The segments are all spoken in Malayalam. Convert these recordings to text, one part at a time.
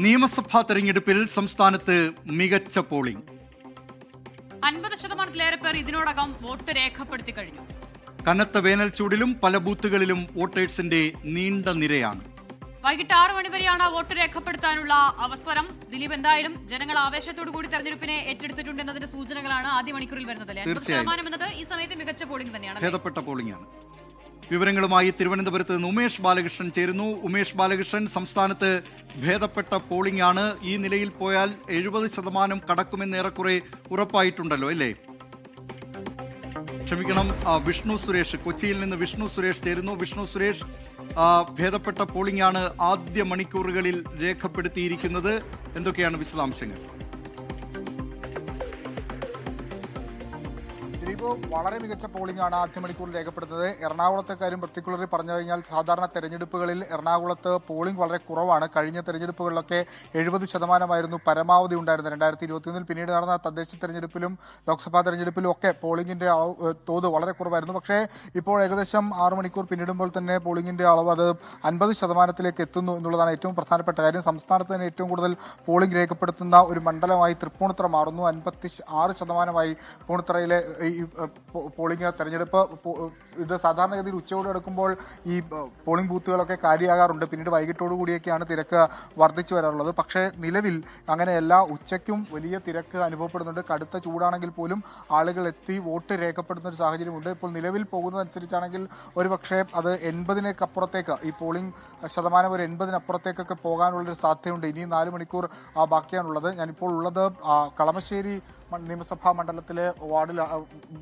നിയമസഭാ തെരഞ്ഞെടുപ്പിൽ സംസ്ഥാനത്ത് മികച്ച പോളിംഗ്. 50%-ലേറെ പേർ ഇതിനോടകം വോട്ട് രേഖപ്പെടുത്തി കഴിഞ്ഞു. കനത്ത വേനൽ ചൂടിലും പല ബൂത്തുകളിലും വോട്ടേഴ്സിന്റെ നീണ്ട നിരയാണ്. വൈകിട്ട് 6 മണി വരെയാണ് വോട്ട് രേഖപ്പെടുത്താനുള്ള അവസരം. ദിലീപ്, എന്തായാലും ജനങ്ങൾ ആവേശത്തോടു കൂടി തെരഞ്ഞെടുപ്പിനെ ഏറ്റെടുത്തിട്ടുണ്ട് എന്നതിന്റെ സൂചനകളാണ് ആദ്യ മണിക്കൂറിൽ വരുന്നത്. 50% എന്നത് ഈ സമയത്ത് മികച്ച പോളിംഗ് തന്നെയാണ്, ഭേദപ്പെട്ട പോളിംഗ് ആണ്. വിവരങ്ങളുമായി തിരുവനന്തപുരത്ത് നിന്ന് ഉമേഷ് ബാലകൃഷ്ണൻ ചേരുന്നു. ഉമേഷ് ബാലകൃഷ്ണൻ, സംസ്ഥാനത്ത് ഭേദപ്പെട്ട പോളിംഗ് ആണ്. ഈ നിലയിൽ പോയാൽ 70% കടക്കുമെന്ന് ഏറെക്കുറെ ഉറപ്പായിട്ടുണ്ടല്ലോ, അല്ലേ? ക്ഷമിക്കണം, വിഷ്ണു സുരേഷ്, കൊച്ചിയിൽ നിന്ന് വിഷ്ണു സുരേഷ് ചേരുന്നു. വിഷ്ണു സുരേഷ്, ഭേദപ്പെട്ട പോളിംഗ് ആണ് ആദ്യ മണിക്കൂറുകളിൽ രേഖപ്പെടുത്തിയിരിക്കുന്നത്. എന്തൊക്കെയാണ് വിശദാംശങ്ങൾ? വളരെ മികച്ച പോളിംഗ് ആണ് ആദ്യ മണിക്കൂറിൽ രേഖപ്പെടുത്തുന്നത്. എറണാകുളത്തെ കാര്യം പർട്ടിക്കുലറി പറഞ്ഞു കഴിഞ്ഞാൽ സാധാരണ തെരഞ്ഞെടുപ്പുകളിൽ എറണാകുളത്ത് പോളിംഗ് വളരെ കുറവാണ്. കഴിഞ്ഞ തെരഞ്ഞെടുപ്പുകളിലൊക്കെ 70% പരമാവധി ഉണ്ടായിരുന്നത് 2021. പിന്നീട് നടന്ന തദ്ദേശ തെരഞ്ഞെടുപ്പിലും ലോക്സഭാ തെരഞ്ഞെടുപ്പിലും ഒക്കെ പോളിംഗിന്റെ തോത് വളരെ കുറവായിരുന്നു. പക്ഷേ ഇപ്പോൾ ഏകദേശം 6 മണിക്കൂർ പിന്നിടുമ്പോൾ തന്നെ പോളിംഗിന്റെ അളവ് അത് 50%-ലേക്ക് എത്തുന്നു എന്നുള്ളതാണ് ഏറ്റവും പ്രധാനപ്പെട്ട കാര്യം. സംസ്ഥാനത്ത് തന്നെ ഏറ്റവും കൂടുതൽ പോളിംഗ് രേഖപ്പെടുത്തുന്ന ഒരു മണ്ഡലമായി തൃപ്പൂണിത്തുറ മാറുന്നു. 56% പൂണിത്തുറയിലെ ഈ പോളിംഗ് തെരഞ്ഞെടുപ്പ്. ഇത് സാധാരണഗതിയിൽ ഉച്ചയോടെ എടുക്കുമ്പോൾ ഈ പോളിംഗ് ബൂത്തുകളൊക്കെ കാലിയാകാറുണ്ട്. പിന്നീട് വൈകിട്ടോടുകൂടിയൊക്കെയാണ് തിരക്ക് വർദ്ധിച്ചു വരാറുള്ളത്. പക്ഷേ നിലവിൽ അങ്ങനെയല്ല. ഉച്ചയ്ക്കും വലിയ തിരക്ക് അനുഭവപ്പെടുന്നുണ്ട്. കടുത്ത ചൂടാണെങ്കിൽ പോലും ആളുകൾ എത്തി വോട്ട് രേഖപ്പെടുന്ന ഒരു സാഹചര്യമുണ്ട്. ഇപ്പോൾ നിലവിൽ പോകുന്നതനുസരിച്ചാണെങ്കിൽ ഒരുപക്ഷെ അത് 80-അപ്പുറത്തേക്ക്, ഈ പോളിംഗ് ശതമാനം ഒരു 80-അപ്പുറത്തേക്കൊക്കെ പോകാനുള്ളൊരു സാധ്യതയുണ്ട്. ഇനി 4 മണിക്കൂർ ബാക്കിയാണുള്ളത്. ഞാനിപ്പോൾ ഉള്ളത് കളമശ്ശേരി നിയമസഭാ മണ്ഡലത്തിലെ വാർഡിൽ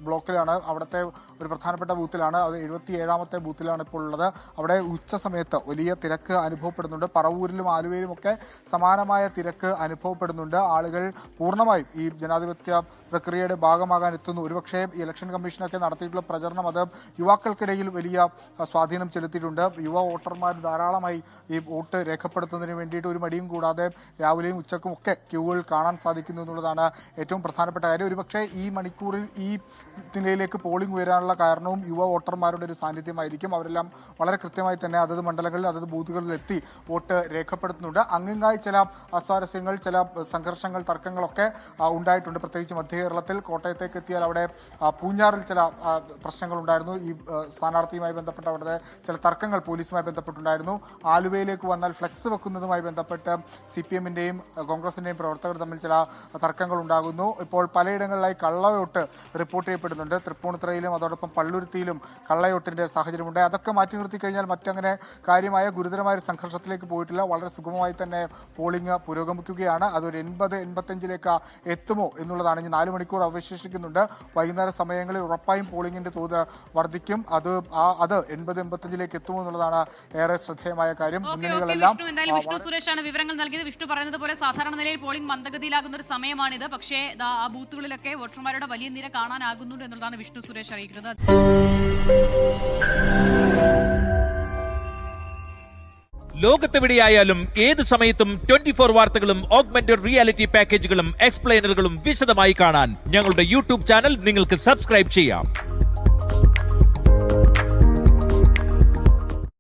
ബ്ലോക്കിലാണ്. അവിടുത്തെ ഒരു പ്രധാനപ്പെട്ട ബൂത്തിലാണ്. അത് 77-ാമത്തെ ബൂത്തിലാണ് ഇപ്പോൾ ഉള്ളത്. അവിടെ ഉച്ച സമയത്ത് വലിയ തിരക്ക് അനുഭവപ്പെടുന്നുണ്ട്. പറവൂരിലും ആലുവയിലും ഒക്കെ സമാനമായ തിരക്ക് അനുഭവപ്പെടുന്നുണ്ട്. ആളുകൾ പൂർണ്ണമായും ഈ ജനാധിപത്യ പ്രക്രിയയുടെ ഭാഗമാകാൻ എത്തുന്നു. ഒരുപക്ഷെ ഇലക്ഷൻ കമ്മീഷനൊക്കെ നടത്തിയിട്ടുള്ള പ്രചരണം അത് യുവാക്കൾക്കിടയിൽ വലിയ സ്വാധീനം ചെലുത്തിയിട്ടുണ്ട്. യുവ വോട്ടർമാർ ധാരാളമായി ഈ വോട്ട് രേഖപ്പെടുത്തുന്നതിന് വേണ്ടിയിട്ട് ഒരു മടിയും കൂടാതെ രാവിലെയും ഉച്ചക്കും ഒക്കെ ക്യൂകൾ കാണാൻ സാധിക്കുന്നു എന്നുള്ളതാണ് ഏറ്റവും പ്രധാനപ്പെട്ട കാര്യം. ഒരുപക്ഷെ ഈ മണിക്കൂറിൽ ഈ നിലയിലേക്ക് പോളിംഗ് ഉയരാനുള്ള കാരണവും യുവ വോട്ടർമാരുടെ ഒരു സാന്നിധ്യമായിരിക്കും. അവരെല്ലാം വളരെ കൃത്യമായി തന്നെ അതത് മണ്ഡലങ്ങളിൽ അതത് ബൂത്തുകളിൽ എത്തി വോട്ട് രേഖപ്പെടുത്തുന്നുണ്ട്. അങ്ങിങ്ങായി ചില അസ്വാരസ്യങ്ങൾ, ചില സംഘർഷങ്ങൾ, തർക്കങ്ങളൊക്കെ ഉണ്ടായിട്ടുണ്ട്. പ്രത്യേകിച്ച് മധ്യ കേരളത്തിൽ കോട്ടയത്തേക്ക് എത്തിയാൽ അവിടെ പൂഞ്ഞാറിൽ ചില പ്രശ്നങ്ങൾ ഉണ്ടായിരുന്നു. ഈ സ്ഥാനാർത്ഥിയുമായി ബന്ധപ്പെട്ട അവിടുത്തെ ചില തർക്കങ്ങൾ പോലീസുമായി ബന്ധപ്പെട്ടുണ്ടായിരുന്നു. ആലുവയിലേക്ക് വന്നാൽ ഫ്ലെക്സ് വെക്കുന്നതുമായി ബന്ധപ്പെട്ട് CPM-ന്റെയും കോൺഗ്രസിന്റെയും പ്രവർത്തകർ തമ്മിൽ ചില തർക്കങ്ങൾ ഉണ്ടാകുന്നു. ഇപ്പോൾ പലയിടങ്ങളിലായി കള്ളവോട്ട് റിപ്പോർട്ട് ചെയ്യപ്പെടുന്നുണ്ട്. തൃപ്പൂണിത്തുറയിലും അതോടൊപ്പം പള്ളുരുത്തിയിലും കള്ളവോട്ടിന്റെ സാഹചര്യമുണ്ട്. അതൊക്കെ മാറ്റി നിർത്തി കഴിഞ്ഞാൽ മറ്റങ്ങനെ കാര്യമായ ഗുരുതരമായ സംഘർഷത്തിലേക്ക് പോയിട്ടില്ല. വളരെ സുഗമമായി തന്നെ പോളിംഗ് പുരോഗമിക്കുകയാണ്. അതൊരു 80-85-ലേക്ക് എത്തുമോ എന്നുള്ളതാണ്. ഇനി 4 മണിക്കൂർ അവശേഷിക്കുന്നുണ്ട്. വൈകുന്നേര സമയങ്ങളിൽ ഉറപ്പായും പോളിംഗിന്റെ തോത് വർദ്ധിക്കും. അത് 80-85-ലേക്ക് എത്തുമോ എന്നുള്ളതാണ് ഏറെ ശ്രദ്ധേയമായ കാര്യം. മുന്നണികളെല്ലാം വിഷ്ണു സുരേഷാണ് വിവരങ്ങൾ നൽകിയത്. വിഷ്ണു പറയുന്നത് പോലെ സാധാരണ നിലയിൽ പോളിംഗ് മന്ദഗതിയിലാകുന്ന ഒരു സമയമാണിത്. പക്ഷേ ആ ബൂത്തുകളിലൊക്കെ വോട്ടർമാരുടെ വലിയ നിര കാണാനാകുന്നുണ്ട് എന്നുള്ളതാണ് വിഷ്ണു സുരേഷ് അറിയിക്കുന്നത്. ലോകത്തെവിടെയായാലും ഏത് സമയത്തും 24 വാർത്തകളും ഓഗ്മെന്റഡ് റിയാലിറ്റി പാക്കേജുകളും എക്സ്പ്ലെയിനറുകളും വിശദമായി കാണാൻ ഞങ്ങളുടെ YouTube ചാനൽ നിങ്ങൾക്ക് സബ്സ്ക്രൈബ് ചെയ്യാം.